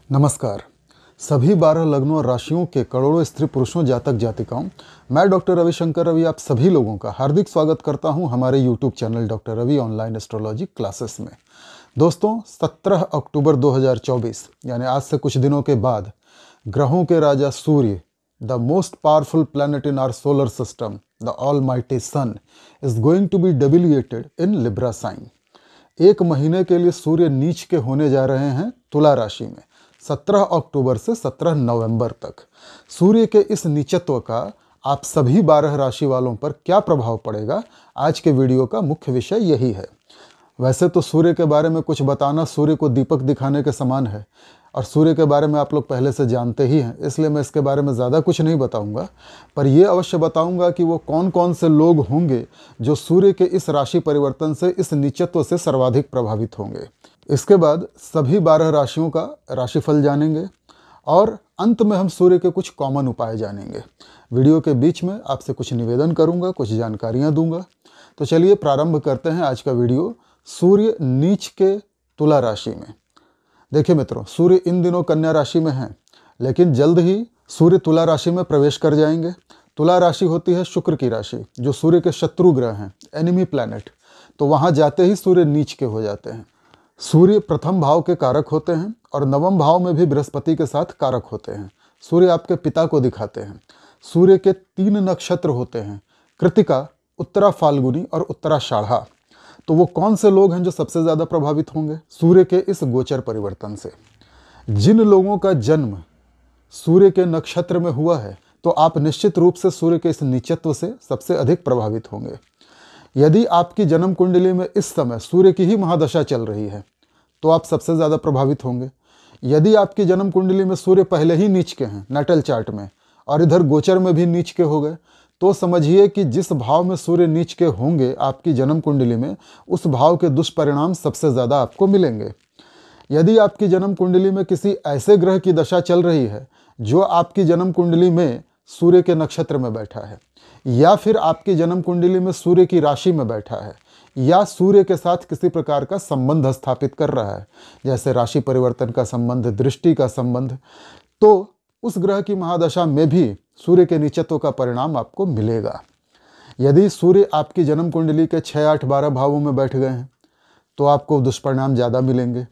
नमस्कार। सभी 12 लग्नों और राशियों के करोड़ों स्त्री पुरुषों जातक जातिकाओं, मैं डॉक्टर रविशंकर रवि आप सभी लोगों का हार्दिक स्वागत करता हूं हमारे YouTube channel doctor Ravi online astrology classes में। दोस्तों, 17 अक्टूबर 2024 यानी आज से कुछ दिनों के बाद ग्रहों के राजा सूर्य, the most powerful planet in our solar system, the almighty sun, is going to be debilitated in Libra sign. एक महीने के लिए सूर्य नीच के होने जा रहे हैं तुला राशि में 17 अक्टूबर से 17 नवंबर तक। सूर्य के इस नीचत्व का आप सभी 12 राशि वालों पर क्या प्रभाव पड़ेगा, आज के वीडियो का मुख्य विषय यही है। वैसे तो सूर्य के बारे में कुछ बताना सूर्य को दीपक दिखाने के समान है और सूर्य के बारे में आप लोग पहले से जानते ही हैं, इसलिए मैं इसके बारे में ज़्यादा कुछ नहीं बताऊंगा। पर यह अवश्य बताऊंगा कि वो कौन कौन से लोग होंगे जो सूर्य के इस राशि परिवर्तन से, इस नीचत्व से सर्वाधिक प्रभावित होंगे। इसके बाद सभी 12 राशियों का राशिफल जानेंगे और अंत में हम सूर्य के कुछ कॉमन उपाय जानेंगे। वीडियो के बीच में आपसे कुछ निवेदन करूंगा, कुछ जानकारियां दूंगा। तो चलिए प्रारंभ करते हैं आज का वीडियो सूर्य नीच के तुला राशि में। देखिए मित्रों, सूर्य इन दिनों कन्या राशि में है, लेकिन जल्द ही सूर्य तुला राशि में प्रवेश कर जाएंगे। तुला राशि होती है शुक्र की राशि, जो सूर्य के शत्रु ग्रह हैं, एनिमी प्लैनेट। तो वहां जाते ही सूर्य नीच के हो जाते हैं। सूर्य प्रथम भाव के कारक होते हैं और नवम भाव में भी बृहस्पति के साथ कारक होते हैं। सूर्य आपके पिता को दिखाते हैं। सूर्य के 3 नक्षत्र होते हैं, कृतिका, उत्तरा फाल्गुनी और उत्तराषाढ़ा। तो वो कौन से लोग हैं जो सबसे ज़्यादा प्रभावित होंगे सूर्य के इस गोचर परिवर्तन से? जिन लोगों का जन्म सूर्य के नक्षत्र में हुआ है, तो आप निश्चित रूप से सूर्य के इस नीचत्व से सबसे अधिक प्रभावित होंगे। यदि आपकी जन्म कुंडली में इस समय सूर्य की ही महादशा चल रही है, तो आप सबसे ज़्यादा प्रभावित होंगे। यदि आपकी जन्म कुंडली में सूर्य पहले ही नीच के हैं नैटल चार्ट में, और इधर गोचर में भी नीच के हो गए, तो समझिए कि जिस भाव में सूर्य नीच के होंगे आपकी जन्म कुंडली में, उस भाव के दुष्परिणाम सबसे ज़्यादा आपको मिलेंगे। यदि आपकी जन्म कुंडली में किसी ऐसे ग्रह की दशा चल रही है जो आपकी जन्म कुंडली में सूर्य के नक्षत्र में बैठा है, या फिर आपकी जन्म कुंडली में सूर्य की राशि में बैठा है, या सूर्य के साथ किसी प्रकार का संबंध स्थापित कर रहा है, जैसे राशि परिवर्तन का संबंध, दृष्टि का संबंध, तो उस ग्रह की महादशा में भी सूर्य के नीचत्व का परिणाम आपको मिलेगा। यदि सूर्य आपकी जन्म कुंडली के 6, 8, 12 भावों में बैठ गए हैं, तो आपको दुष्परिणाम ज़्यादा मिलेंगे।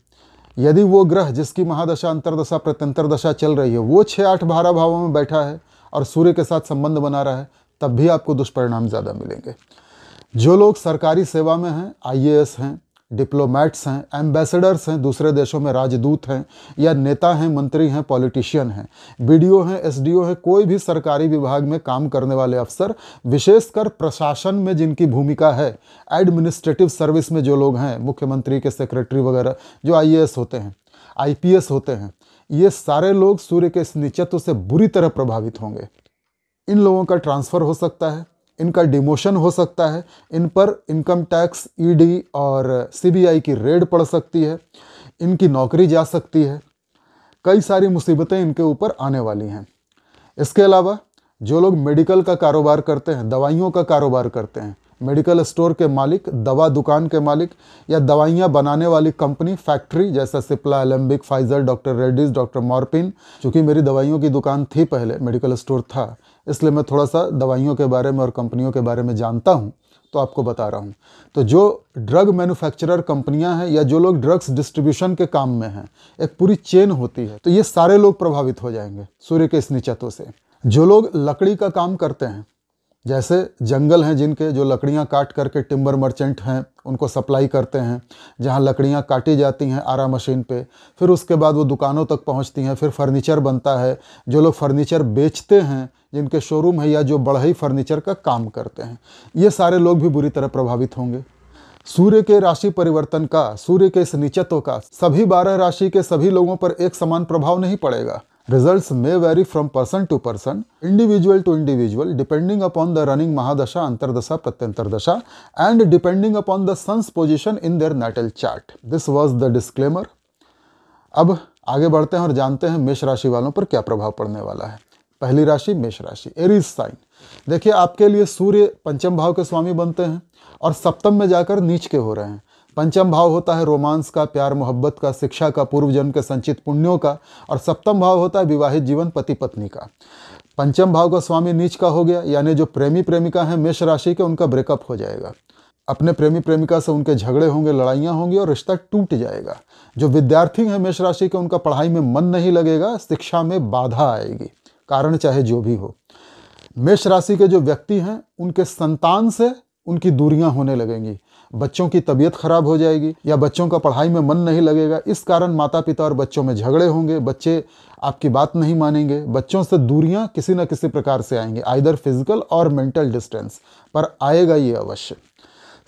यदि वो ग्रह जिसकी महादशा, अंतरदशा, प्रत्यंतर दशा चल रही है, वो 6, 8, 12 भावों में बैठा है और सूर्य के साथ संबंध बना रहा है, तब भी आपको दुष्परिणाम ज़्यादा मिलेंगे। जो लोग सरकारी सेवा में हैं, IAS हैं, डिप्लोमैट्स हैं, एम्बेसडर्स हैं, दूसरे देशों में राजदूत हैं, या नेता हैं, मंत्री हैं, पॉलिटिशियन हैं, BDO हैं, SDO हैं, कोई भी सरकारी विभाग में काम करने वाले अफसर, विशेषकर प्रशासन में जिनकी भूमिका है, एडमिनिस्ट्रेटिव सर्विस में जो लोग हैं, मुख्यमंत्री के सेक्रेटरी वगैरह जो IAS होते हैं, IPS होते हैं, ये सारे लोग सूर्य के इस नीचत्व से बुरी तरह प्रभावित होंगे। इन लोगों का ट्रांसफ़र हो सकता है, इनका डिमोशन हो सकता है, इन पर इनकम टैक्स, ED और CBI की रेड पड़ सकती है, इनकी नौकरी जा सकती है, कई सारी मुसीबतें इनके ऊपर आने वाली हैं। इसके अलावा जो लोग मेडिकल का कारोबार करते हैं, दवाइयों का कारोबार करते हैं, मेडिकल स्टोर के मालिक, दवा दुकान के मालिक, या दवाइयाँ बनाने वाली कंपनी, फैक्ट्री, जैसा Cipla, Alembic, Pfizer, doctor Reddy's, doctor Morepen. चूँकि मेरी दवाइयों की दुकान थी, पहले मेडिकल स्टोर था, इसलिए मैं थोड़ा सा दवाइयों के बारे में और कंपनियों के बारे में जानता हूँ, तो आपको बता रहा हूँ। तो जो ड्रग मैन्युफैक्चरर कंपनियाँ हैं, या जो लोग ड्रग्स डिस्ट्रीब्यूशन के काम में हैं, एक पूरी चेन होती है, तो ये सारे लोग प्रभावित हो जाएंगे सूर्य के इस नीचत्व से। जो लोग लकड़ी का काम करते हैं, जैसे जंगल हैं जिनके, जो लकड़ियां काट करके टिम्बर मर्चेंट हैं, उनको सप्लाई करते हैं, जहां लकड़ियां काटी जाती हैं आरा मशीन पे, फिर उसके बाद वो दुकानों तक पहुंचती हैं, फिर फर्नीचर बनता है। जो लोग फर्नीचर बेचते हैं, जिनके शोरूम है, या जो बढ़ई फर्नीचर का काम करते हैं, ये सारे लोग भी बुरी तरह प्रभावित होंगे। सूर्य के राशि परिवर्तन का, सूर्य के इस नीचत्व का सभी 12 राशि के सभी लोगों पर एक समान प्रभाव नहीं पड़ेगा। Results may vary from person to person, individual to individual, depending upon the running Mahadasha, Antardasha, Pratyantardasha, and depending upon the sun's position in their natal chart. This was the disclaimer. अब आगे बढ़ते हैं और जानते हैं मेष राशि वालों पर क्या प्रभाव पड़ने वाला है। पहली राशि मेष राशि, एरीज साइन। देखिए, आपके लिए सूर्य पंचम भाव के स्वामी बनते हैं और सप्तम में जाकर नीच के हो रहे हैं। पंचम भाव होता है रोमांस का, प्यार मोहब्बत का, शिक्षा का, पूर्व जन्म के संचित पुण्यों का, और सप्तम भाव होता है विवाहित जीवन, पति पत्नी का। पंचम भाव का स्वामी नीच का हो गया, यानी जो प्रेमी प्रेमिका हैं मेष राशि के, उनका ब्रेकअप हो जाएगा। अपने प्रेमी प्रेमिका से उनके झगड़े होंगे, लड़ाइयाँ होंगी और रिश्ता टूट जाएगा। जो विद्यार्थी हैं मेष राशि के, उनका पढ़ाई में मन नहीं लगेगा, शिक्षा में बाधा आएगी, कारण चाहे जो भी हो। मेष राशि के जो व्यक्ति हैं उनके संतान से उनकी दूरियां होने लगेंगी, बच्चों की तबीयत खराब हो जाएगी या बच्चों का पढ़ाई में मन नहीं लगेगा। इस कारण माता पिता और बच्चों में झगड़े होंगे, बच्चे आपकी बात नहीं मानेंगे, बच्चों से दूरियां किसी न किसी प्रकार से आएंगी, आइदर फिजिकल और मेंटल डिस्टेंस पर आएगा ये अवश्य।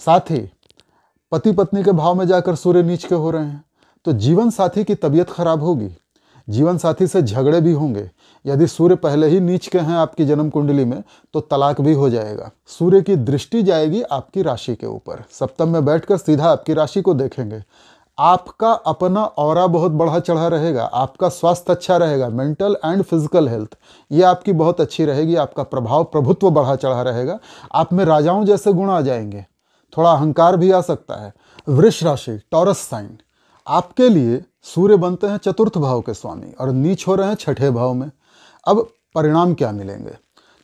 साथ ही पति पत्नी के भाव में जाकर सूर्य नीच के हो रहे हैं तो जीवन साथी की तबीयत खराब होगी, जीवन साथी से झगड़े भी होंगे। यदि सूर्य पहले ही नीच के हैं आपकी जन्म कुंडली में तो तलाक भी हो जाएगा। सूर्य की दृष्टि जाएगी आपकी राशि के ऊपर, सप्तम में बैठकर सीधा आपकी राशि को देखेंगे। आपका अपना ऑरा बहुत बढ़ा चढ़ा रहेगा, आपका स्वास्थ्य अच्छा रहेगा, मेंटल एंड फिजिकल हेल्थ ये आपकी बहुत अच्छी रहेगी, आपका प्रभाव प्रभुत्व बढ़ा चढ़ा रहेगा, आप में राजाओं जैसे गुण आ जाएंगे, थोड़ा अहंकार भी आ सकता है। वृष राशि टॉरस साइन, आपके लिए सूर्य बनते हैं चतुर्थ भाव के स्वामी और नीच हो रहे हैं छठे भाव में। अब परिणाम क्या मिलेंगे?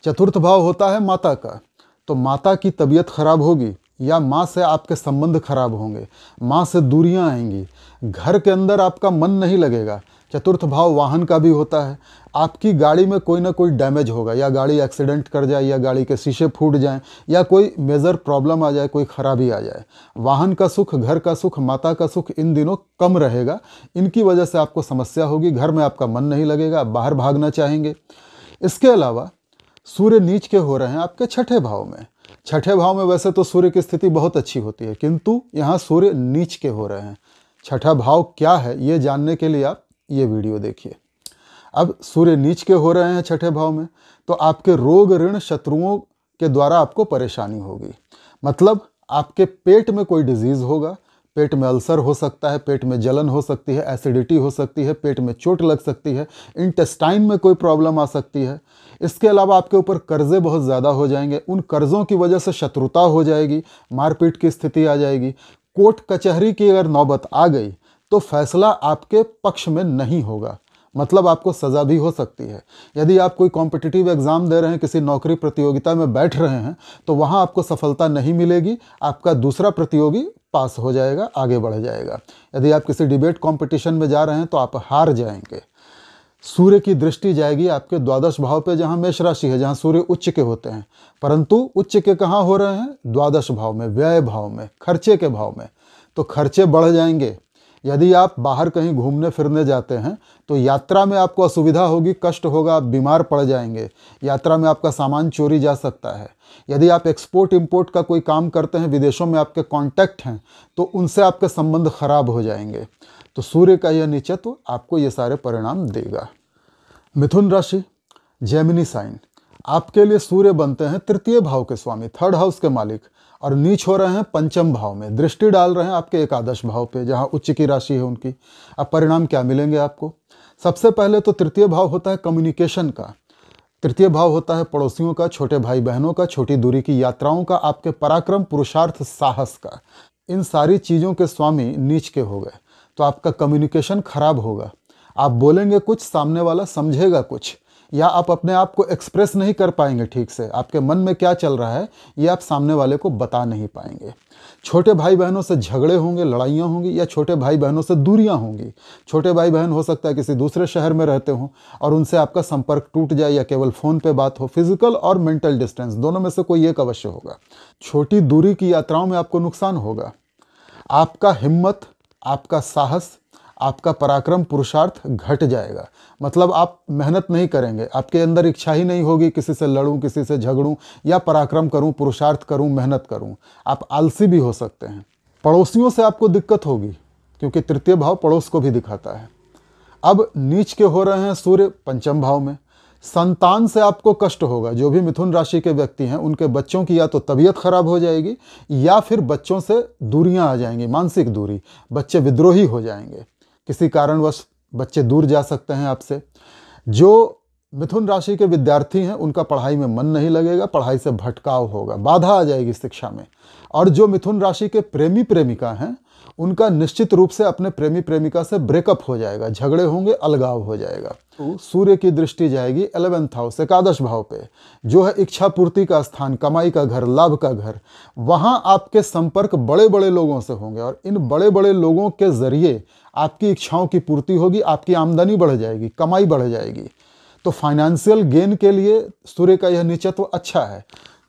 चतुर्थ भाव होता है माता का, तो माता की तबीयत खराब होगी या माँ से आपके संबंध खराब होंगे, माँ से दूरियां आएंगी, घर के अंदर आपका मन नहीं लगेगा। चतुर्थ भाव वाहन का भी होता है, आपकी गाड़ी में कोई ना कोई डैमेज होगा, या गाड़ी एक्सीडेंट कर जाए, या गाड़ी के शीशे फूट जाएं, या कोई मेजर प्रॉब्लम आ जाए, कोई खराबी आ जाए। वाहन का सुख, घर का सुख, माता का सुख इन दिनों कम रहेगा, इनकी वजह से आपको समस्या होगी, घर में आपका मन नहीं लगेगा, आप बाहर भागना चाहेंगे। इसके अलावा सूर्य नीच के हो रहे हैं आपके छठे भाव में। छठे भाव में वैसे तो सूर्य की स्थिति बहुत अच्छी होती है, किंतु यहाँ सूर्य नीच के हो रहे हैं। छठा भाव क्या है ये जानने के लिए आप ये वीडियो देखिए। अब सूर्य नीच के हो रहे हैं छठे भाव में तो आपके रोग ऋण शत्रुओं के द्वारा आपको परेशानी होगी, मतलब आपके पेट में कोई डिजीज होगा, पेट में अल्सर हो सकता है, पेट में जलन हो सकती है, एसिडिटी हो सकती है, पेट में चोट लग सकती है, इंटेस्टाइन में कोई प्रॉब्लम आ सकती है। इसके अलावा आपके ऊपर कर्जे बहुत ज़्यादा हो जाएंगे, उन कर्ज़ों की वजह से शत्रुता हो जाएगी, मारपीट की स्थिति आ जाएगी। कोर्ट कचहरी की अगर नौबत आ गई तो फैसला आपके पक्ष में नहीं होगा, मतलब आपको सज़ा भी हो सकती है। यदि आप कोई कॉम्पिटिटिव एग्ज़ाम दे रहे हैं, किसी नौकरी प्रतियोगिता में बैठ रहे हैं तो वहाँ आपको सफलता नहीं मिलेगी, आपका दूसरा प्रतियोगी पास हो जाएगा, आगे बढ़ जाएगा। यदि आप किसी डिबेट कॉम्पिटिशन में जा रहे हैं तो आप हार जाएंगे। सूर्य की दृष्टि जाएगी आपके द्वादश भाव पे, जहाँ मेष राशि है, जहाँ सूर्य उच्च के होते हैं, परंतु उच्च के कहाँ हो रहे हैं? द्वादश भाव में, व्यय भाव में, खर्चे के भाव में। तो खर्चे बढ़ जाएंगे। यदि आप बाहर कहीं घूमने फिरने जाते हैं तो यात्रा में आपको असुविधा होगी, कष्ट होगा, आप बीमार पड़ जाएंगे, यात्रा में आपका सामान चोरी जा सकता है। यदि आप एक्सपोर्ट इंपोर्ट का कोई काम करते हैं, विदेशों में आपके कॉन्टैक्ट हैं, तो उनसे आपके संबंध खराब हो जाएंगे। तो सूर्य का यह नीचत्व आपको ये सारे परिणाम देगा। मिथुन राशि जेमिनी साइन, आपके लिए सूर्य बनते हैं तृतीय भाव के स्वामी, थर्ड हाउस के मालिक, और नीच हो रहे हैं पंचम भाव में, दृष्टि डाल रहे हैं आपके एकादश भाव पे, जहां उच्च की राशि है उनकी। अब परिणाम क्या मिलेंगे आपको? सबसे पहले तो तृतीय भाव होता है कम्युनिकेशन का, तृतीय भाव होता है पड़ोसियों का, छोटे भाई बहनों का, छोटी दूरी की यात्राओं का, आपके पराक्रम, पुरुषार्थ, साहस का। इन सारी चीज़ों के स्वामी नीच के हो गए तो आपका कम्युनिकेशन खराब होगा। आप बोलेंगे कुछ, सामने वाला समझेगा कुछ, या आप अपने आप को एक्सप्रेस नहीं कर पाएंगे ठीक से, आपके मन में क्या चल रहा है ये आप सामने वाले को बता नहीं पाएंगे। छोटे भाई बहनों से झगड़े होंगे, लड़ाइयाँ होंगी, या छोटे भाई बहनों से दूरियां होंगी। छोटे भाई बहन हो सकता है किसी दूसरे शहर में रहते हों और उनसे आपका संपर्क टूट जाए, या केवल फ़ोन पे बात हो। फिजिकल और मेंटल डिस्टेंस दोनों में से कोई एक अवश्य होगा। छोटी दूरी की यात्राओं में आपको नुकसान होगा। आपका हिम्मत, आपका साहस, आपका पराक्रम, पुरुषार्थ घट जाएगा, मतलब आप मेहनत नहीं करेंगे, आपके अंदर इच्छा ही नहीं होगी किसी से लड़ूं, किसी से झगड़ूं, या पराक्रम करूं, पुरुषार्थ करूं, मेहनत करूं। आप आलसी भी हो सकते हैं। पड़ोसियों से आपको दिक्कत होगी क्योंकि तृतीय भाव पड़ोस को भी दिखाता है। अब नीच के हो रहे हैं सूर्य पंचम भाव में, संतान से आपको कष्ट होगा। जो भी मिथुन राशि के व्यक्ति हैं उनके बच्चों की या तो तबीयत खराब हो जाएगी या फिर बच्चों से दूरियां आ जाएंगी, मानसिक दूरी, बच्चे विद्रोही हो जाएंगे, किसी कारणवश बच्चे दूर जा सकते हैं आपसे। जो मिथुन राशि के विद्यार्थी हैं उनका पढ़ाई में मन नहीं लगेगा, पढ़ाई से भटकाव होगा, बाधा आ जाएगी शिक्षा में। और जो मिथुन राशि के प्रेमी प्रेमिका हैं उनका निश्चित रूप से अपने प्रेमी प्रेमिका से ब्रेकअप हो जाएगा, झगड़े होंगे, अलगाव हो जाएगा। तो सूर्य की दृष्टि जाएगी 11th हाउस, एकादश भाव पे, जो है इच्छा पूर्ति का स्थान, कमाई का घर, लाभ का घर। वहां आपके संपर्क बड़े बड़े लोगों से होंगे और इन बड़े बड़े लोगों के जरिए आपकी इच्छाओं की पूर्ति होगी, आपकी आमदनी बढ़ जाएगी, कमाई बढ़ जाएगी। तो फाइनेंशियल गेन के लिए सूर्य का यह नीचत्व अच्छा है।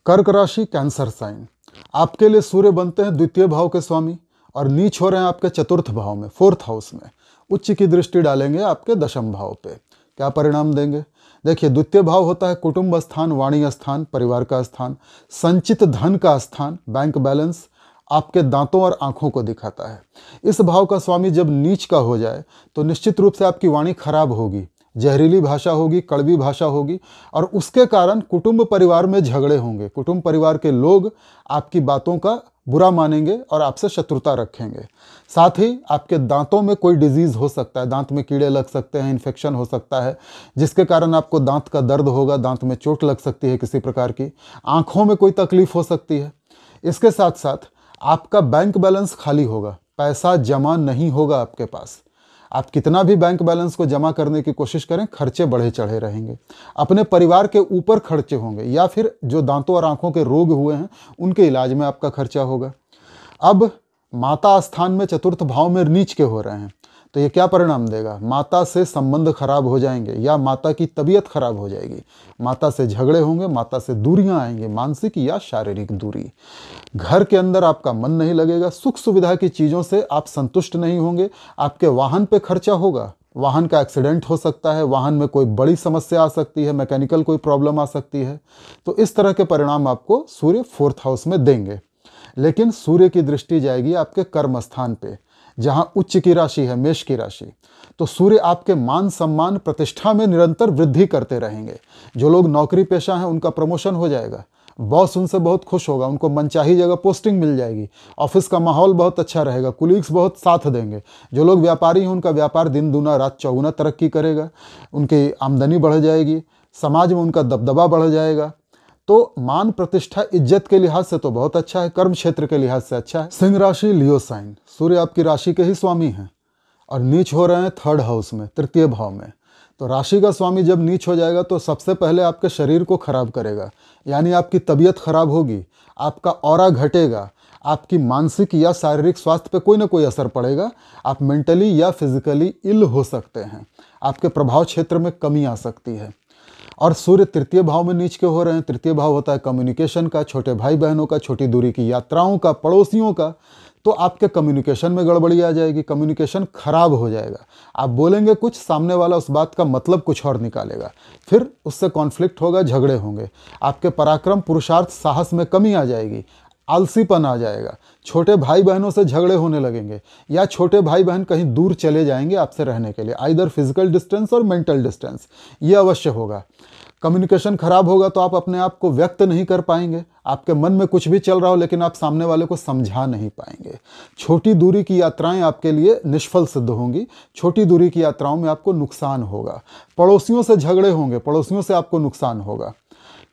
कर्क राशि, कैंसर साइन, आपके लिए सूर्य बनते हैं द्वितीय भाव के स्वामी और नीच हो रहे हैं आपके चतुर्थ भाव में, 4th हाउस में। उच्च की दृष्टि डालेंगे आपके दशम भाव पे। क्या परिणाम देंगे? देखिए, द्वितीय भाव होता है कुटुंब स्थान, वाणी स्थान, परिवार का स्थान, संचित धन का स्थान, बैंक बैलेंस, आपके दांतों और आंखों को दिखाता है। इस भाव का स्वामी जब नीच का हो जाए तो निश्चित रूप से आपकी वाणी खराब होगी, जहरीली भाषा होगी, कड़वी भाषा होगी और उसके कारण कुटुंब परिवार में झगड़े होंगे। कुटुंब परिवार के लोग आपकी बातों का बुरा मानेंगे और आपसे शत्रुता रखेंगे। साथ ही आपके दांतों में कोई डिजीज़ हो सकता है, दांत में कीड़े लग सकते हैं, इन्फेक्शन हो सकता है, जिसके कारण आपको दांत का दर्द होगा, दांत में चोट लग सकती है किसी प्रकार की, आँखों में कोई तकलीफ हो सकती है। इसके साथ साथ आपका बैंक बैलेंस खाली होगा, पैसा जमा नहीं होगा आपके पास। आप कितना भी बैंक बैलेंस को जमा करने की कोशिश करें, खर्चे बढ़े चढ़े रहेंगे। अपने परिवार के ऊपर खर्चे होंगे या फिर जो दांतों और आंखों के रोग हुए हैं उनके इलाज में आपका खर्चा होगा। अब माता स्थान में चतुर्थ भाव में नीच के हो रहे हैं तो ये क्या परिणाम देगा? माता से संबंध खराब हो जाएंगे या माता की तबीयत खराब हो जाएगी, माता से झगड़े होंगे, माता से दूरियां आएंगी, मानसिक या शारीरिक दूरी। घर के अंदर आपका मन नहीं लगेगा, सुख सुविधा की चीज़ों से आप संतुष्ट नहीं होंगे, आपके वाहन पे खर्चा होगा, वाहन का एक्सीडेंट हो सकता है, वाहन में कोई बड़ी समस्या आ सकती है, मैकेनिकल कोई प्रॉब्लम आ सकती है। तो इस तरह के परिणाम आपको सूर्य 4th हाउस में देंगे। लेकिन सूर्य की दृष्टि जाएगी आपके कर्म स्थान पे, जहां उच्च की राशि है, मेष की राशि। तो सूर्य आपके मान सम्मान प्रतिष्ठा में निरंतर वृद्धि करते रहेंगे। जो लोग नौकरी पेशा हैं उनका प्रमोशन हो जाएगा, बॉस उनसे बहुत खुश होगा, उनको मनचाही जगह पोस्टिंग मिल जाएगी, ऑफिस का माहौल बहुत अच्छा रहेगा, कुलीग्स बहुत साथ देंगे। जो लोग व्यापारी हैं उनका व्यापार दिन दूना रात चौगुना तरक्की करेगा, उनकी आमदनी बढ़ जाएगी, समाज में उनका दबदबा बढ़ जाएगा। तो मान प्रतिष्ठा इज्जत के लिहाज से तो बहुत अच्छा है, कर्म क्षेत्र के लिहाज से अच्छा है। सिंह राशि, लियो साइन, सूर्य आपकी राशि के ही स्वामी हैं और नीच हो रहे हैं 3rd हाउस में, तृतीय भाव में। तो राशि का स्वामी जब नीच हो जाएगा तो सबसे पहले आपके शरीर को खराब करेगा, यानी आपकी तबीयत खराब होगी, आपका ऑरा घटेगा, आपकी मानसिक या शारीरिक स्वास्थ्य पे कोई ना कोई असर पड़ेगा, आप मेंटली या फिजिकली इल हो सकते हैं, आपके प्रभाव क्षेत्र में कमी आ सकती है। और सूर्य तृतीय भाव में नीच के हो रहे हैं। तृतीय भाव होता है कम्युनिकेशन का, छोटे भाई बहनों का, छोटी दूरी की यात्राओं का, पड़ोसियों का। तो आपके कम्युनिकेशन में गड़बड़ी आ जाएगी, कम्युनिकेशन खराब हो जाएगा। आप बोलेंगे कुछ, सामने वाला उस बात का मतलब कुछ और निकालेगा, फिर उससे कॉन्फ्लिक्ट होगा, झगड़े होंगे। आपके पराक्रम, पुरुषार्थ, साहस में कमी आ जाएगी, आलसीपन आ जाएगा, छोटे भाई बहनों से झगड़े होने लगेंगे या छोटे भाई बहन कहीं दूर चले जाएंगे आपसे रहने के लिए, आइदर फिजिकल डिस्टेंस और मेंटल डिस्टेंस, ये अवश्य होगा। कम्युनिकेशन खराब होगा तो आप अपने आप को व्यक्त नहीं कर पाएंगे, आपके मन में कुछ भी चल रहा हो लेकिन आप सामने वाले को समझा नहीं पाएंगे। छोटी दूरी की यात्राएं आपके लिए निष्फल सिद्ध होंगी, छोटी दूरी की यात्राओं में आपको नुकसान होगा, पड़ोसियों से झगड़े होंगे, पड़ोसियों से आपको नुकसान होगा।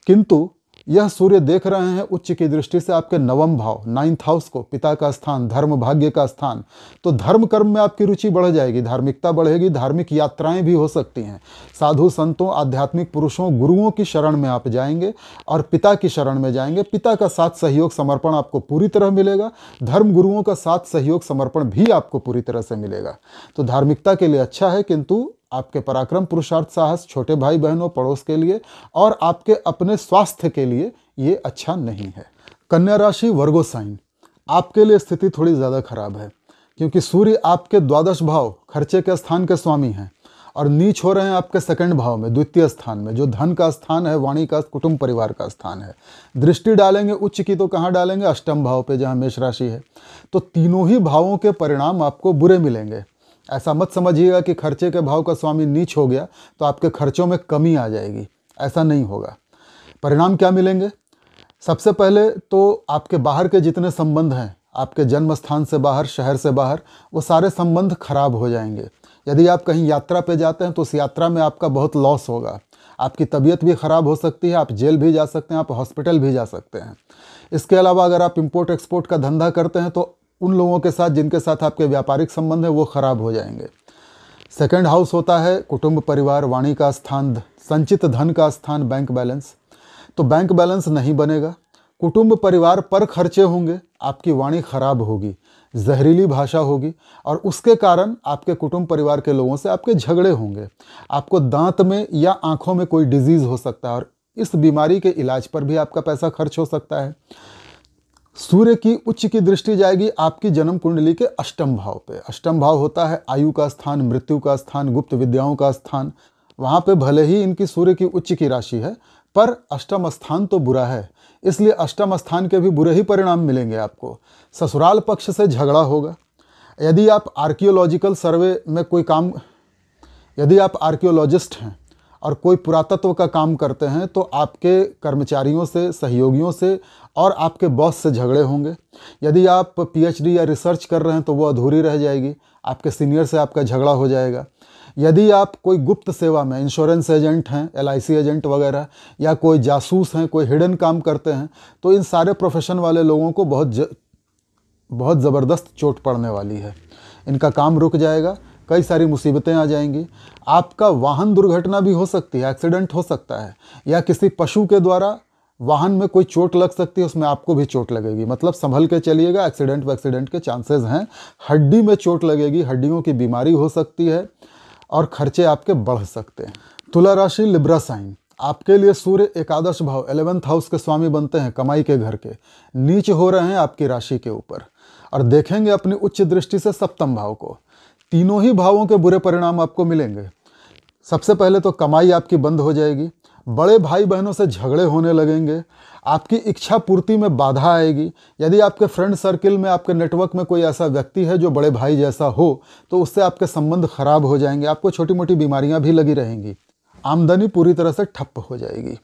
किंतु यह सूर्य देख रहे हैं उच्च की दृष्टि से आपके 9वें भाव, 9th हाउस को, पिता का स्थान, धर्म भाग्य का स्थान। तो धर्म कर्म में आपकी रुचि बढ़ जाएगी, धार्मिकता बढ़ेगी, धार्मिक यात्राएं भी हो सकती हैं। साधु संतों, आध्यात्मिक पुरुषों, गुरुओं की शरण में आप जाएंगे और पिता की शरण में जाएंगे। पिता का साथ सहयोग समर्पण आपको पूरी तरह मिलेगा, धर्म गुरुओं का साथ सहयोग समर्पण भी आपको पूरी तरह से मिलेगा। तो धार्मिकता के लिए अच्छा है, किंतु आपके पराक्रम, पुरुषार्थ, साहस, छोटे भाई बहनों, पड़ोस के लिए और आपके अपने स्वास्थ्य के लिए ये अच्छा नहीं है। कन्या राशि, वर्गो साइन, आपके लिए स्थिति थोड़ी ज़्यादा खराब है क्योंकि सूर्य आपके 12 भाव, खर्चे के स्थान के स्वामी हैं और नीच हो रहे हैं आपके 2nd भाव में, द्वितीय स्थान में, जो धन का स्थान है, वाणी का, कुटुंब परिवार का स्थान है। दृष्टि डालेंगे उच्च की तो कहाँ डालेंगे? 8वें भाव पे, जहाँ मेष राशि है। तो तीनों ही भावों के परिणाम आपको बुरे मिलेंगे। ऐसा मत समझिएगा कि खर्चे के भाव का स्वामी नीच हो गया तो आपके खर्चों में कमी आ जाएगी, ऐसा नहीं होगा। परिणाम क्या मिलेंगे? सबसे पहले तो आपके बाहर के जितने संबंध हैं, आपके जन्म स्थान से बाहर, शहर से बाहर, वो सारे संबंध खराब हो जाएंगे। यदि आप कहीं यात्रा पे जाते हैं तो उस यात्रा में आपका बहुत लॉस होगा, आपकी तबीयत भी खराब हो सकती है, आप जेल भी जा सकते हैं, आप हॉस्पिटल भी जा सकते हैं। इसके अलावा अगर आप इंपोर्ट एक्सपोर्ट का धंधा करते हैं तो उन लोगों के साथ जिनके साथ आपके व्यापारिक संबंध है वो खराब हो जाएंगे। सेकंड हाउस होता है कुटुंब, परिवार, वाणी का स्थान, संचित धन का स्थान, बैंक बैलेंस। तो बैंक बैलेंस नहीं बनेगा, कुटुंब परिवार पर खर्चे होंगे, आपकी वाणी खराब होगी, जहरीली भाषा होगी और उसके कारण आपके कुटुंब परिवार के लोगों से आपके झगड़े होंगे। आपको दांत में या आंखों में कोई डिजीज हो सकता है और इस बीमारी के इलाज पर भी आपका पैसा खर्च हो सकता है। सूर्य की उच्च की दृष्टि जाएगी आपकी जन्म कुंडली के अष्टम भाव पे। अष्टम भाव होता है आयु का स्थान, मृत्यु का स्थान, गुप्त विद्याओं का स्थान। वहाँ पे भले ही इनकी सूर्य की उच्च की राशि है पर अष्टम स्थान तो बुरा है, इसलिए अष्टम स्थान के भी बुरे ही परिणाम मिलेंगे आपको। ससुराल पक्ष से झगड़ा होगा। यदि आप आर्कियोलॉजिकल सर्वे में कोई काम, यदि आप आर्कियोलॉजिस्ट हैं और कोई पुरातत्व का काम करते हैं तो आपके कर्मचारियों से, सहयोगियों से और आपके बॉस से झगड़े होंगे। यदि आप पीएचडी या रिसर्च कर रहे हैं तो वो अधूरी रह जाएगी, आपके सीनियर से आपका झगड़ा हो जाएगा। यदि आप कोई गुप्त सेवा में इंश्योरेंस एजेंट हैं, एलआईसी एजेंट वगैरह, या कोई जासूस हैं, कोई हिडन काम करते हैं, तो इन सारे प्रोफेशन वाले लोगों को बहुत ज़बरदस्त चोट पड़ने वाली है। इनका काम रुक जाएगा, कई सारी मुसीबतें आ जाएंगी। आपका वाहन दुर्घटना भी हो सकती है, एक्सीडेंट हो सकता है, या किसी पशु के द्वारा वाहन में कोई चोट लग सकती है, उसमें आपको भी चोट लगेगी। मतलब संभल के चलिएगा, एक्सीडेंट के चांसेस हैं। हड्डी में चोट लगेगी, हड्डियों की बीमारी हो सकती है और खर्चे आपके बढ़ सकते हैं। तुला राशि, लिब्रा साइन। आपके लिए सूर्य एकादश भाव 11th हाउस के स्वामी बनते हैं, कमाई के घर के। नीच हो रहे हैं आपकी राशि के ऊपर और देखेंगे अपनी उच्च दृष्टि से सप्तम भाव को। तीनों ही भावों के बुरे परिणाम आपको मिलेंगे। सबसे पहले तो कमाई आपकी बंद हो जाएगी, बड़े भाई बहनों से झगड़े होने लगेंगे, आपकी इच्छा पूर्ति में बाधा आएगी। यदि आपके फ्रेंड सर्किल में, आपके नेटवर्क में कोई ऐसा व्यक्ति है जो बड़े भाई जैसा हो तो उससे आपके संबंध खराब हो जाएंगे, आपको छोटी मोटी बीमारियां भी लगी रहेंगी, आमदनी पूरी तरह से ठप हो जाएगी।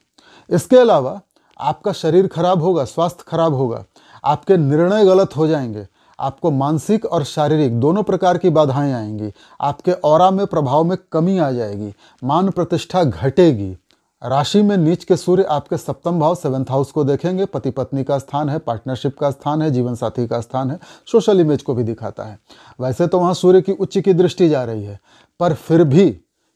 इसके अलावा आपका शरीर खराब होगा, स्वास्थ्य खराब होगा, आपके निर्णय गलत हो जाएंगे, आपको मानसिक और शारीरिक दोनों प्रकार की बाधाएं आएंगी, आपके ऑरा में प्रभाव में कमी आ जाएगी, मान प्रतिष्ठा घटेगी। राशि में नीच के सूर्य आपके सप्तम भाव 7th हाउस को देखेंगे, पति पत्नी का स्थान है, पार्टनरशिप का स्थान है, जीवन साथी का स्थान है, सोशल इमेज को भी दिखाता है। वैसे तो वहाँ सूर्य की उच्च की दृष्टि जा रही है, पर फिर भी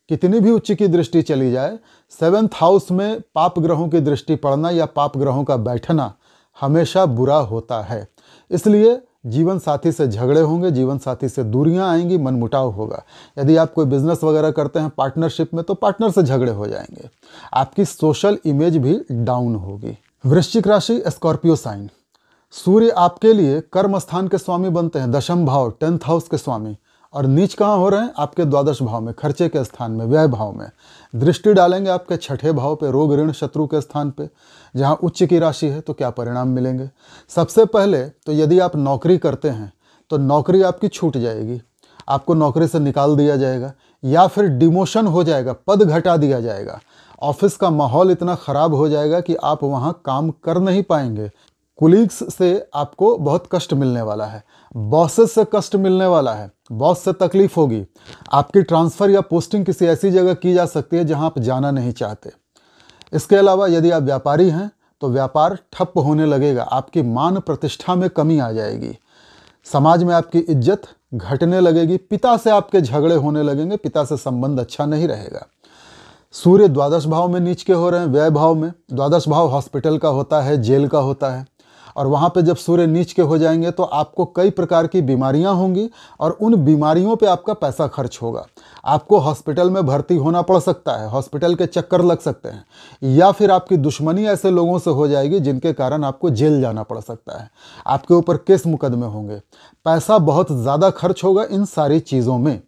कितनी भी उच्च की दृष्टि चली जाए, 7th हाउस में पाप ग्रहों की दृष्टि पड़ना या पाप ग्रहों का बैठना हमेशा बुरा होता है। इसलिए जीवन साथी से झगड़े होंगे, जीवन साथी से दूरियां आएंगी, मनमुटाव होगा। यदि आप कोई बिजनेस वगैरह करते हैं पार्टनरशिप में तो पार्टनर से झगड़े हो जाएंगे, आपकी सोशल इमेज भी डाउन होगी। वृश्चिक राशि, स्कॉर्पियो साइन। सूर्य आपके लिए कर्म स्थान के स्वामी बनते हैं, दशम भाव 10th हाउस के स्वामी, और नीच कहाँ हो रहे हैं? आपके द्वादश भाव में, खर्चे के स्थान में, व्यय भाव में। दृष्टि डालेंगे आपके छठे भाव पे, रोग ऋण शत्रु के स्थान पे, जहाँ उच्च की राशि है। तो क्या परिणाम मिलेंगे? सबसे पहले तो यदि आप नौकरी करते हैं तो नौकरी आपकी छूट जाएगी, आपको नौकरी से निकाल दिया जाएगा या फिर डिमोशन हो जाएगा, पद घटा दिया जाएगा। ऑफिस का माहौल इतना ख़राब हो जाएगा कि आप वहाँ काम कर नहीं पाएंगे। कुलीग्स से आपको बहुत कष्ट मिलने वाला है, बॉसेस से कष्ट मिलने वाला है, बॉस से तकलीफ होगी। आपकी ट्रांसफ़र या पोस्टिंग किसी ऐसी जगह की जा सकती है जहां आप जाना नहीं चाहते। इसके अलावा यदि आप व्यापारी हैं तो व्यापार ठप होने लगेगा, आपकी मान प्रतिष्ठा में कमी आ जाएगी, समाज में आपकी इज्जत घटने लगेगी, पिता से आपके झगड़े होने लगेंगे, पिता से संबंध अच्छा नहीं रहेगा। सूर्य द्वादश भाव में नीच के हो रहे हैं, व्यय भाव में। द्वादश भाव हॉस्पिटल का होता है, जेल का होता है, और वहाँ पे जब सूर्य नीच के हो जाएंगे तो आपको कई प्रकार की बीमारियाँ होंगी और उन बीमारियों पे आपका पैसा खर्च होगा। आपको हॉस्पिटल में भर्ती होना पड़ सकता है, हॉस्पिटल के चक्कर लग सकते हैं, या फिर आपकी दुश्मनी ऐसे लोगों से हो जाएगी जिनके कारण आपको जेल जाना पड़ सकता है, आपके ऊपर केस मुकदमे होंगे, पैसा बहुत ज़्यादा खर्च होगा इन सारी चीज़ों में।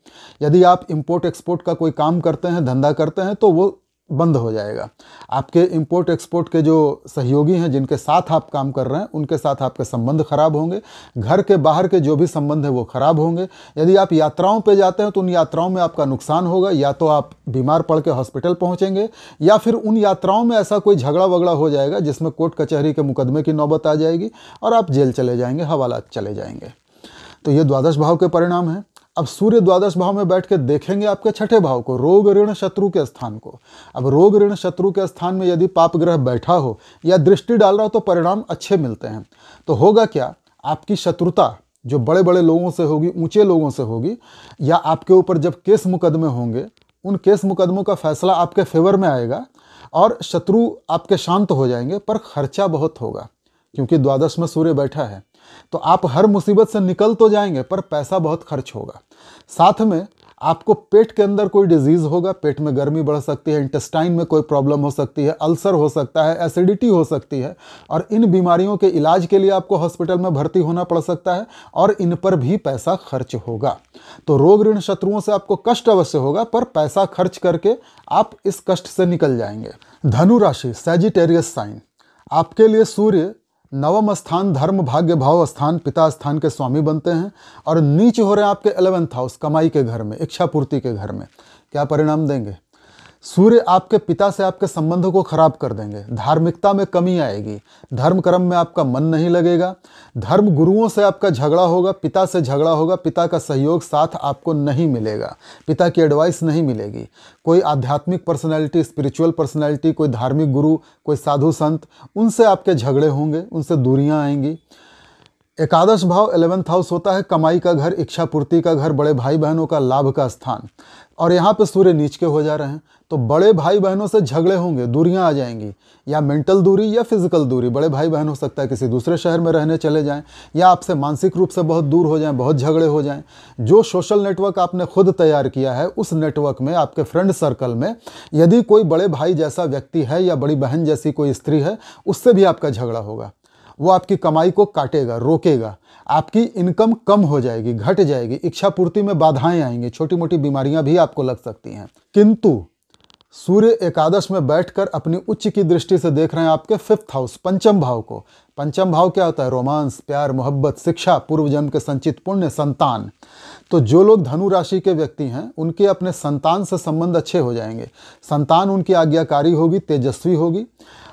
यदि आप इंपोर्ट एक्सपोर्ट का कोई काम करते हैं, धंधा करते हैं, तो वो बंद हो जाएगा। आपके इंपोर्ट एक्सपोर्ट के जो सहयोगी हैं, जिनके साथ आप काम कर रहे हैं, उनके साथ आपके संबंध खराब होंगे। घर के बाहर के जो भी संबंध है वो खराब होंगे। यदि आप यात्राओं पे जाते हैं तो उन यात्राओं में आपका नुकसान होगा, या तो आप बीमार पड़ के हॉस्पिटल पहुंचेंगे, या फिर उन यात्राओं में ऐसा कोई झगड़ा वगड़ा हो जाएगा जिसमें कोर्ट कचहरी के मुकदमे की नौबत आ जाएगी और आप जेल चले जाएंगे, हवालात चले जाएंगे। तो ये द्वादश भाव के परिणाम हैं। अब सूर्य द्वादश भाव में बैठ के देखेंगे आपके छठे भाव को, रोग ऋण शत्रु के स्थान को। अब रोग ऋण शत्रु के स्थान में यदि पाप ग्रह बैठा हो या दृष्टि डाल रहा हो तो परिणाम अच्छे मिलते हैं। तो होगा क्या, आपकी शत्रुता जो बड़े बड़े लोगों से होगी, ऊंचे लोगों से होगी, या आपके ऊपर जब केस मुकदमे होंगे, उन केस मुकदमों का फैसला आपके फेवर में आएगा और शत्रु आपके शांत हो जाएंगे, पर खर्चा बहुत होगा क्योंकि द्वादश में सूर्य बैठा है। तो आप हर मुसीबत से निकल तो जाएंगे पर पैसा बहुत खर्च होगा। साथ में आपको पेट के अंदर कोई डिजीज होगा, पेट में गर्मी बढ़ सकती है, इंटेस्टाइन में कोई प्रॉब्लम हो सकती है, अल्सर हो सकता है, एसिडिटी हो सकती है, और इन बीमारियों के इलाज के लिए आपको हॉस्पिटल में भर्ती होना पड़ सकता है और इन पर भी पैसा खर्च होगा। तो रोग ऋण शत्रुओं से आपको कष्ट अवश्य होगा, पर पैसा खर्च करके आप इस कष्ट से निकल जाएंगे। धनु राशि, सैजिटेरियस साइन, आपके लिए सूर्य नवम स्थान, धर्म भाग्य भाव स्थान, पिता स्थान के स्वामी बनते हैं और नीच हो रहे हैं आपके 11th हाउस, कमाई के घर में, इच्छा पूर्ति के घर में। क्या परिणाम देंगे? सूर्य आपके पिता से आपके संबंधों को खराब कर देंगे, धार्मिकता में कमी आएगी, धर्म कर्म में आपका मन नहीं लगेगा, धर्म गुरुओं से आपका झगड़ा होगा, पिता से झगड़ा होगा, पिता का सहयोग साथ आपको नहीं मिलेगा, पिता की एडवाइस नहीं मिलेगी। कोई आध्यात्मिक पर्सनैलिटी, स्पिरिचुअल पर्सनैलिटी, कोई धार्मिक गुरु, कोई साधु संत, उनसे आपके झगड़े होंगे, उनसे दूरियां आएंगी। एकादश भाव 11th हाउस होता है कमाई का घर, इच्छा पूर्ति का घर, बड़े भाई बहनों का लाभ का स्थान, और यहाँ पे सूर्य नीच के हो जा रहे हैं। तो बड़े भाई बहनों से झगड़े होंगे, दूरियां आ जाएंगी, या मेंटल दूरी या फिजिकल दूरी। बड़े भाई बहन हो सकता है किसी दूसरे शहर में रहने चले जाएं, या आपसे मानसिक रूप से बहुत दूर हो जाएं, बहुत झगड़े हो जाएं। जो सोशल नेटवर्क आपने खुद तैयार किया है, उस नेटवर्क में, आपके फ्रेंड सर्कल में यदि कोई बड़े भाई जैसा व्यक्ति है या बड़ी बहन जैसी कोई स्त्री है, उससे भी आपका झगड़ा होगा। वो आपकी कमाई को काटेगा, रोकेगा, आपकी इनकम कम हो जाएगी, घट जाएगी, इच्छा पूर्ति में बाधाएं आएंगी, छोटी मोटी बीमारियां भी आपको लग सकती हैं। किंतु सूर्य एकादश में बैठकर अपनी उच्च की दृष्टि से देख रहे हैं आपके 5th हाउस, पंचम भाव को। पंचम भाव क्या होता है? रोमांस, प्यार, मोहब्बत, शिक्षा, पूर्व जन्म के संचित पुण्य, संतान। तो जो लोग धनु राशि के व्यक्ति हैं, उनके अपने संतान से संबंध अच्छे हो जाएंगे, संतान उनकी आज्ञाकारी होगी, तेजस्वी होगी,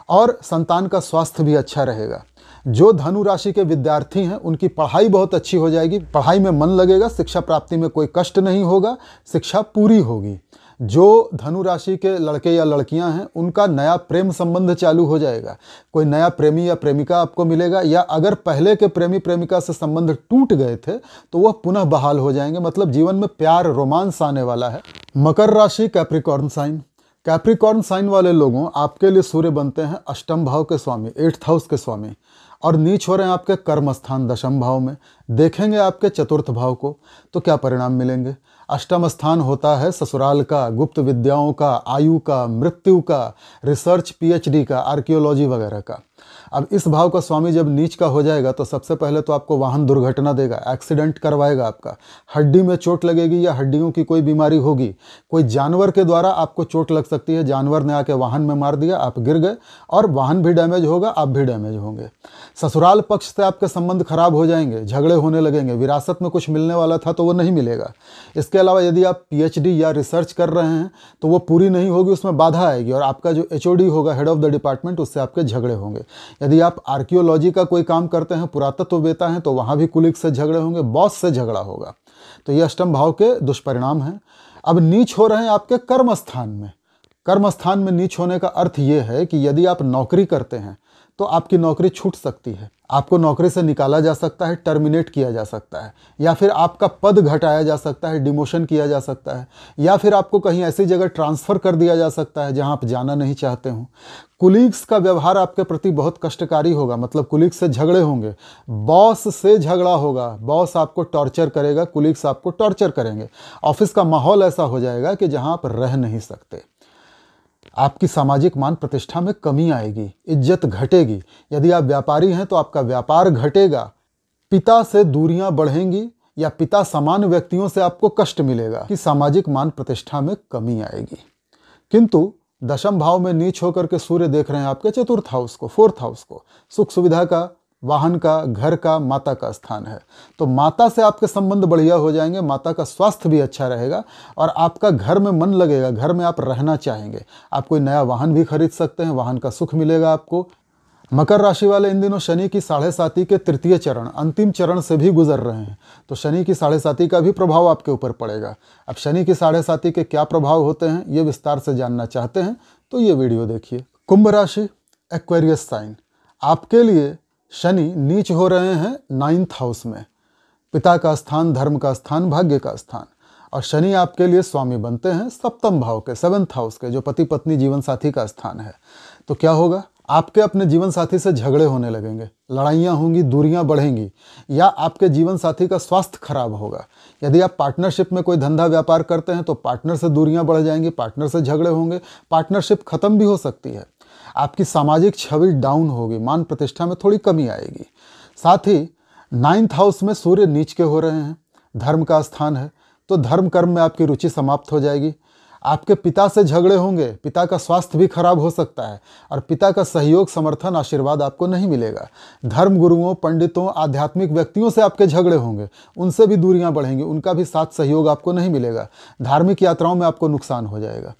और संतान का स्वास्थ्य भी अच्छा रहेगा। जो धनु राशि के विद्यार्थी हैं, उनकी पढ़ाई बहुत अच्छी हो जाएगी, पढ़ाई में मन लगेगा, शिक्षा प्राप्ति में कोई कष्ट नहीं होगा, शिक्षा पूरी होगी। जो धनु राशि के लड़के या लड़कियां हैं, उनका नया प्रेम संबंध चालू हो जाएगा, कोई नया प्रेमी या प्रेमिका आपको मिलेगा, या अगर पहले के प्रेमी प्रेमिका से संबंध टूट गए थे तो वह पुनः बहाल हो जाएंगे, मतलब जीवन में प्यार, रोमांस आने वाला है। मकर राशि, कैप्रिकॉर्न साइन, कैप्रिकॉर्न साइन वाले लोगों, आपके लिए सूर्य बनते हैं अष्टम भाव के स्वामी, 8th हाउस के स्वामी, और नीच हो रहे हैं आपके कर्म स्थान, दशम भाव में। देखेंगे आपके 4th भाव को, तो क्या परिणाम मिलेंगे? अष्टम स्थान होता है ससुराल का, गुप्त विद्याओं का, आयु का, मृत्यु का, रिसर्च, PhD का, आर्कियोलॉजी वगैरह का। अब इस भाव का स्वामी जब नीच का हो जाएगा तो सबसे पहले तो आपको वाहन दुर्घटना देगा, एक्सीडेंट करवाएगा, आपका हड्डी में चोट लगेगी या हड्डियों की कोई बीमारी होगी, कोई जानवर के द्वारा आपको चोट लग सकती है, जानवर ने आके वाहन में मार दिया, आप गिर गए और वाहन भी डैमेज होगा, आप भी डैमेज होंगे। ससुराल पक्ष से आपके संबंध खराब हो जाएंगे, झगड़े होने लगेंगे, विरासत में कुछ मिलने वाला था तो वो नहीं मिलेगा। इसके अलावा यदि आप PhD या रिसर्च कर रहे हैं तो वो पूरी नहीं होगी, उसमें बाधा आएगी, और आपका जो HOD होगा, हेड ऑफ द डिपार्टमेंट, उससे आपके झगड़े होंगे। यदि आप आर्कियोलॉजी का कोई काम करते हैं, पुरातत्व वेता हैं, तो वहाँ भी कुलीग से झगड़े होंगे, बॉस से झगड़ा होगा। तो ये अष्टम भाव के दुष्परिणाम हैं। अब नीच हो रहे हैं आपके कर्म स्थान में। कर्म स्थान में नीच होने का अर्थ ये है कि यदि आप नौकरी करते हैं तो आपकी नौकरी छूट सकती है, आपको नौकरी से निकाला जा सकता है, टर्मिनेट किया जा सकता है, या फिर आपका पद घटाया जा सकता है, डिमोशन किया जा सकता है, या फिर आपको कहीं ऐसी जगह ट्रांसफ़र कर दिया जा सकता है जहां आप जाना नहीं चाहते हो। कुलीग्स का व्यवहार आपके प्रति बहुत कष्टकारी होगा, मतलब कुलीग्स से झगड़े होंगे, बॉस से झगड़ा होगा, बॉस आपको टॉर्चर करेगा, कुलीग्स आपको टॉर्चर करेंगे, ऑफिस का माहौल ऐसा हो जाएगा कि जहां आप रह नहीं सकते। आपकी सामाजिक मान प्रतिष्ठा में कमी आएगी, इज्जत घटेगी। यदि आप व्यापारी हैं तो आपका व्यापार घटेगा, पिता से दूरियां बढ़ेंगी, या पिता समान व्यक्तियों से आपको कष्ट मिलेगा कि सामाजिक मान प्रतिष्ठा में कमी आएगी। किंतु दशम भाव में नीच होकर के सूर्य देख रहे हैं आपके 4th हाउस को, 4th हाउस को। सुख सुविधा का, वाहन का, घर का, माता का स्थान है, तो माता से आपके संबंध बढ़िया हो जाएंगे, माता का स्वास्थ्य भी अच्छा रहेगा, और आपका घर में मन लगेगा, घर में आप रहना चाहेंगे। आप कोई नया वाहन भी खरीद सकते हैं, वाहन का सुख मिलेगा आपको। मकर राशि वाले इन दिनों शनि की 7.5 के 3य चरण, अंतिम चरण से भी गुजर रहे हैं, तो शनि की 7.5 का भी प्रभाव आपके ऊपर पड़ेगा। अब शनि की 7.5 के क्या प्रभाव होते हैं, ये विस्तार से जानना चाहते हैं तो ये वीडियो देखिए। कुंभ राशि, एक्वेरियस साइन, आपके लिए शनि नीच हो रहे हैं 9th हाउस में, पिता का स्थान, धर्म का स्थान, भाग्य का स्थान। और शनि आपके लिए स्वामी बनते हैं सप्तम भाव के, 7th हाउस के, जो पति पत्नी जीवन साथी का स्थान है। तो क्या होगा, आपके अपने जीवन साथी से झगड़े होने लगेंगे, लड़ाइयाँ होंगी, दूरियां बढ़ेंगी, या आपके जीवन साथी का स्वास्थ्य खराब होगा। यदि आप पार्टनरशिप में कोई धंधा व्यापार करते हैं तो पार्टनर से दूरियां बढ़ जाएंगी, पार्टनर से झगड़े होंगे, पार्टनरशिप खत्म भी हो सकती है। आपकी सामाजिक छवि डाउन होगी, मान प्रतिष्ठा में थोड़ी कमी आएगी। साथ ही 9th हाउस में सूर्य नीच के हो रहे हैं, धर्म का स्थान है, तो धर्म कर्म में आपकी रुचि समाप्त हो जाएगी। आपके पिता से झगड़े होंगे, पिता का स्वास्थ्य भी खराब हो सकता है, और पिता का सहयोग, समर्थन, आशीर्वाद आपको नहीं मिलेगा। धर्म गुरुओं, पंडितों, आध्यात्मिक व्यक्तियों से आपके झगड़े होंगे, उनसे भी दूरियां बढ़ेंगी, उनका भी साथ सहयोग आपको नहीं मिलेगा। धार्मिक यात्राओं में आपको नुकसान हो जाएगा।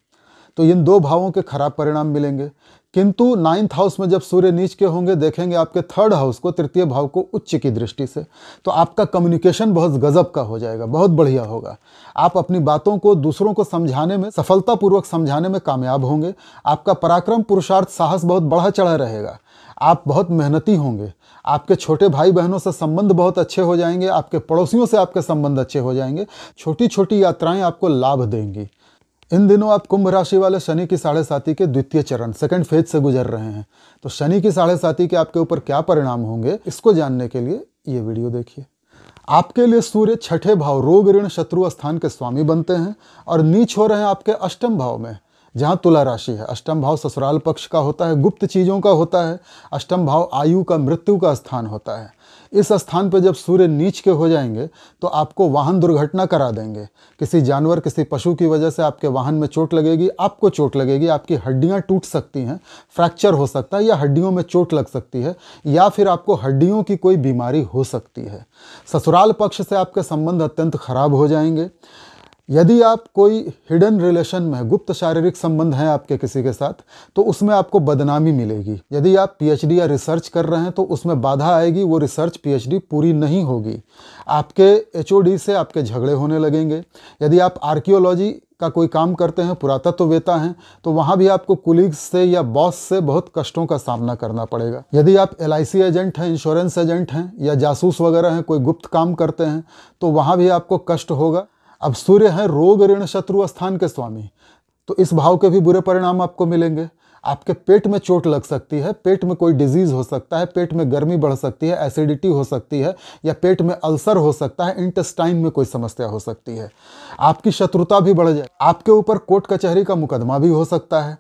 तो इन 2 भावों के खराब परिणाम मिलेंगे। किंतु 9th हाउस में जब सूर्य नीच के होंगे, देखेंगे आपके 3rd हाउस को, 3य भाव को उच्च की दृष्टि से, तो आपका कम्युनिकेशन बहुत गजब का हो जाएगा, बहुत बढ़िया होगा। आप अपनी बातों को दूसरों को समझाने में, सफलतापूर्वक समझाने में कामयाब होंगे। आपका पराक्रम, पुरुषार्थ, साहस बहुत बढ़ा चढ़ा रहेगा। आप बहुत मेहनती होंगे। आपके छोटे भाई बहनों से संबंध बहुत अच्छे हो जाएंगे, आपके पड़ोसियों से आपके संबंध अच्छे हो जाएंगे। छोटी छोटी यात्राएं आपको लाभ देंगी। इन दिनों आप कुंभ राशि वाले शनि की 7.5 के द्वितीय चरण, 2nd फेज से गुजर रहे हैं। तो शनि की 7.5 के आपके ऊपर क्या परिणाम होंगे, इसको जानने के लिए ये वीडियो देखिए। आपके लिए सूर्य 6ठे भाव, रोग ऋण शत्रु स्थान के स्वामी बनते हैं और नीच हो रहे हैं आपके 8म भाव में, जहाँ तुला राशि है। 8म भाव ससुराल पक्ष का होता है, गुप्त चीज़ों का होता है। 8म भाव आयु का, मृत्यु का स्थान होता है। इस स्थान पर जब सूर्य नीच के हो जाएंगे तो आपको वाहन दुर्घटना करा देंगे। किसी जानवर, किसी पशु की वजह से आपके वाहन में चोट लगेगी, आपको चोट लगेगी, आपकी हड्डियां टूट सकती हैं, फ्रैक्चर हो सकता है, या हड्डियों में चोट लग सकती है, या फिर आपको हड्डियों की कोई बीमारी हो सकती है। ससुराल पक्ष से आपके संबंध अत्यंत खराब हो जाएंगे। यदि आप कोई हिडन रिलेशन में, गुप्त शारीरिक संबंध हैं आपके किसी के साथ, तो उसमें आपको बदनामी मिलेगी। यदि आप पीएचडी या रिसर्च कर रहे हैं तो उसमें बाधा आएगी, वो रिसर्च पीएचडी पूरी नहीं होगी। आपके एचओडी से आपके झगड़े होने लगेंगे। यदि आप आर्कियोलॉजी का कोई काम करते हैं, पुरातत्ववेता हैं, तो वहाँ भी आपको कुलीग्स से या बॉस से बहुत कष्टों का सामना करना पड़ेगा। यदि आप एलआईसी एजेंट हैं, इंश्योरेंस एजेंट हैं, या जासूस वगैरह हैं, कोई गुप्त काम करते हैं, तो वहाँ भी आपको कष्ट होगा। अब सूर्य है रोग ऋण शत्रु स्थान के स्वामी, तो इस भाव के भी बुरे परिणाम आपको मिलेंगे। आपके पेट में चोट लग सकती है, पेट में कोई डिजीज हो सकता है, पेट में गर्मी बढ़ सकती है, एसिडिटी हो सकती है, या पेट में अल्सर हो सकता है, इंटेस्टाइन में कोई समस्या हो सकती है। आपकी शत्रुता भी बढ़ जाए। आपके ऊपर कोर्ट कचहरी का मुकदमा भी हो सकता है।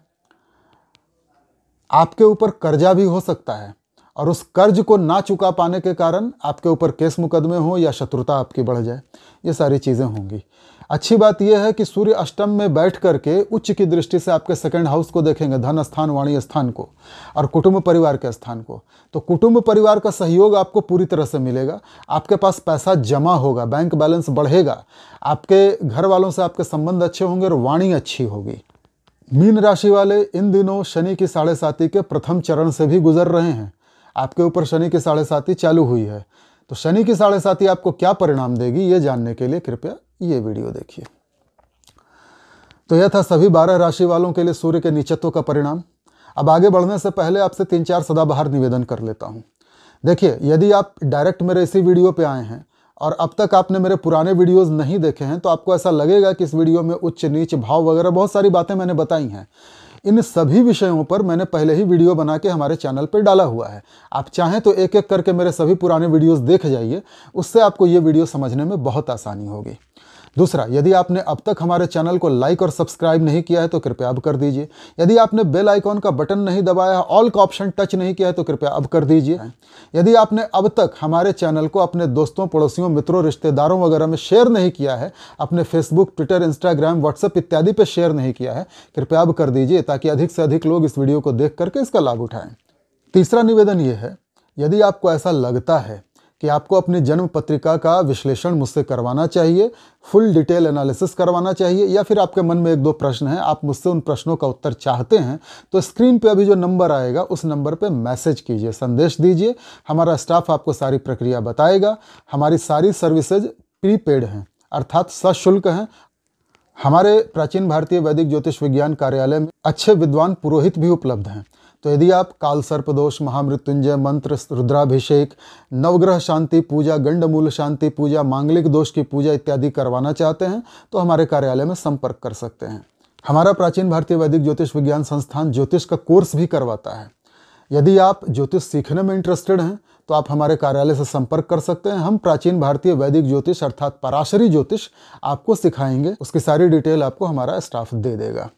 आपके ऊपर कर्जा भी हो सकता है, और उस कर्ज को ना चुका पाने के कारण आपके ऊपर केस मुकदमे हो या शत्रुता आपकी बढ़ जाए। ये सारी चीज़ें होंगी। अच्छी बात यह है कि सूर्य अष्टम में बैठ करके उच्च की दृष्टि से आपके 2nd हाउस को देखेंगे, धन स्थान, वाणी स्थान को, और कुटुंब परिवार के स्थान को। तो कुटुंब परिवार का सहयोग आपको पूरी तरह से मिलेगा। आपके पास पैसा जमा होगा, बैंक बैलेंस बढ़ेगा, आपके घर वालों से आपके संबंध अच्छे होंगे और वाणी अच्छी होगी। मीन राशि वाले इन दिनों शनि की 7.5 के प्रथम चरण से भी गुजर रहे हैं। आपके ऊपर शनि की 7.5 चालू हुई है। तो शनि की 7.5 आपको क्या परिणाम देगी, ये जानने के लिए कृपया ये वीडियो देखिए। तो यह था सभी 12 राशि वालों के लिए सूर्य के नीचत्व का परिणाम। अब आगे बढ़ने से पहले आपसे 3-4 सदाबहार निवेदन कर लेता हूँ। देखिए, यदि आप डायरेक्ट मेरे इसी वीडियो पे आए हैं और अब तक आपने मेरे पुराने वीडियोस नहीं देखे हैं, तो आपको ऐसा लगेगा कि इस वीडियो में उच्च नीच भाव वगैरह बहुत सारी बातें मैंने बताई हैं। इन सभी विषयों पर मैंने पहले ही वीडियो बना के हमारे चैनल पर डाला हुआ है। आप चाहें तो एक एक करके मेरे सभी पुराने वीडियोस देख जाइए, उससे आपको ये वीडियो समझने में बहुत आसानी होगी। दूसरा, यदि आपने अब तक हमारे चैनल को लाइक और सब्सक्राइब नहीं किया है तो कृपया अब कर दीजिए। यदि आपने बेल आइकॉन का बटन नहीं दबाया, ऑल का ऑप्शन टच नहीं किया है तो कृपया अब कर दीजिए। यदि आपने अब तक हमारे चैनल को अपने दोस्तों, पड़ोसियों, मित्रों, रिश्तेदारों वगैरह में शेयर नहीं किया है, अपने फेसबुक, ट्विटर, इंस्टाग्राम, व्हाट्सएप इत्यादि पर शेयर नहीं किया है, कृपया अब कर दीजिए, ताकि अधिक से अधिक लोग इस वीडियो को देख करके इसका लाभ उठाएं। तीसरा निवेदन ये है, यदि आपको ऐसा लगता है कि आपको अपनी जन्म पत्रिका का विश्लेषण मुझसे करवाना चाहिए, फुल डिटेल एनालिसिस करवाना चाहिए, या फिर आपके मन में 1-2 प्रश्न हैं, आप मुझसे उन प्रश्नों का उत्तर चाहते हैं, तो स्क्रीन पे अभी जो नंबर आएगा उस नंबर पे मैसेज कीजिए, संदेश दीजिए। हमारा स्टाफ आपको सारी प्रक्रिया बताएगा। हमारी सारी सर्विसेज प्रीपेड हैं, अर्थात सशुल्क हैं। हमारे प्राचीन भारतीय वैदिक ज्योतिष विज्ञान कार्यालय में अच्छे विद्वान पुरोहित भी उपलब्ध हैं। तो यदि आप काल सर्पदोष, महामृत्युंजय मंत्र, रुद्राभिषेक, नवग्रह शांति पूजा, गंडमूल शांति पूजा, मांगलिक दोष की पूजा इत्यादि करवाना चाहते हैं तो हमारे कार्यालय में संपर्क कर सकते हैं। हमारा प्राचीन भारतीय वैदिक ज्योतिष विज्ञान संस्थान ज्योतिष का कोर्स भी करवाता है। यदि आप ज्योतिष सीखने में इंटरेस्टेड हैं तो आप हमारे कार्यालय से संपर्क कर सकते हैं। हम प्राचीन भारतीय वैदिक ज्योतिष अर्थात पराशरी ज्योतिष आपको सिखाएंगे। उसकी सारी डिटेल आपको हमारा स्टाफ दे देगा।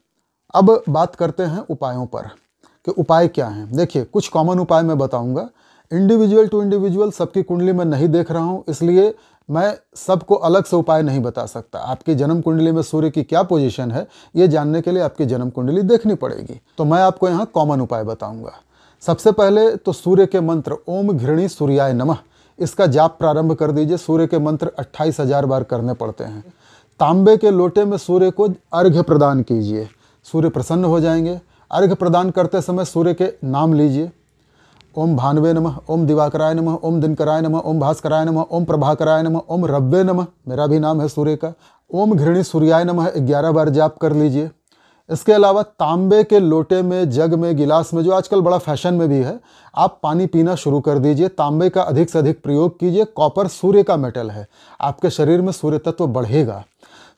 अब बात करते हैं उपायों पर कि उपाय क्या हैं। देखिए, कुछ कॉमन उपाय मैं बताऊंगा। इंडिविजुअल टू इंडिविजुअल सबकी कुंडली में नहीं देख रहा हूं, इसलिए मैं सबको अलग से उपाय नहीं बता सकता। आपकी जन्म कुंडली में सूर्य की क्या पोजीशन है ये जानने के लिए आपकी जन्म कुंडली देखनी पड़ेगी। तो मैं आपको यहाँ कॉमन उपाय बताऊंगा। सबसे पहले तो सूर्य के मंत्र ओम घृणी सूर्याय नमः, इसका जाप प्रारंभ कर दीजिए। सूर्य के मंत्र 28,000 बार करने पड़ते हैं। तांबे के लोटे में सूर्य को अर्घ्य प्रदान कीजिए, सूर्य प्रसन्न हो जाएंगे। अर्घ्य प्रदान करते समय सूर्य के नाम लीजिए। ओम भानवे नमः, ओम दिवाकराय नमः, ओम दिनकराय नमः, ओम भास्कराय नमः, ओम प्रभाकराय नमः, ओम रव्वे नमः, मेरा भी नाम है सूर्य का। ओम घृणी सूर्याय नमः 11 बार जाप कर लीजिए। इसके अलावा तांबे के लोटे में, जग में, गिलास में, जो आजकल बड़ा फैशन में भी है, आप पानी पीना शुरू कर दीजिए। तांबे का अधिक से अधिक प्रयोग कीजिए। कॉपर सूर्य का मेटल है, आपके शरीर में सूर्य तत्व बढ़ेगा।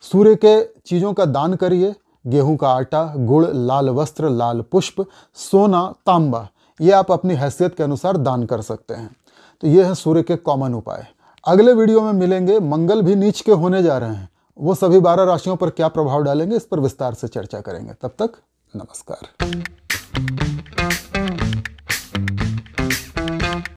सूर्य के चीज़ों का दान करिए। गेहूं का आटा, गुड़, लाल वस्त्र, लाल पुष्प, सोना, तांबा, ये आप अपनी हैसियत के अनुसार दान कर सकते हैं। तो ये है सूर्य के कॉमन उपाय। अगले वीडियो में मिलेंगे। मंगल भी नीच के होने जा रहे हैं, वो सभी 12 राशियों पर क्या प्रभाव डालेंगे इस पर विस्तार से चर्चा करेंगे। तब तक नमस्कार।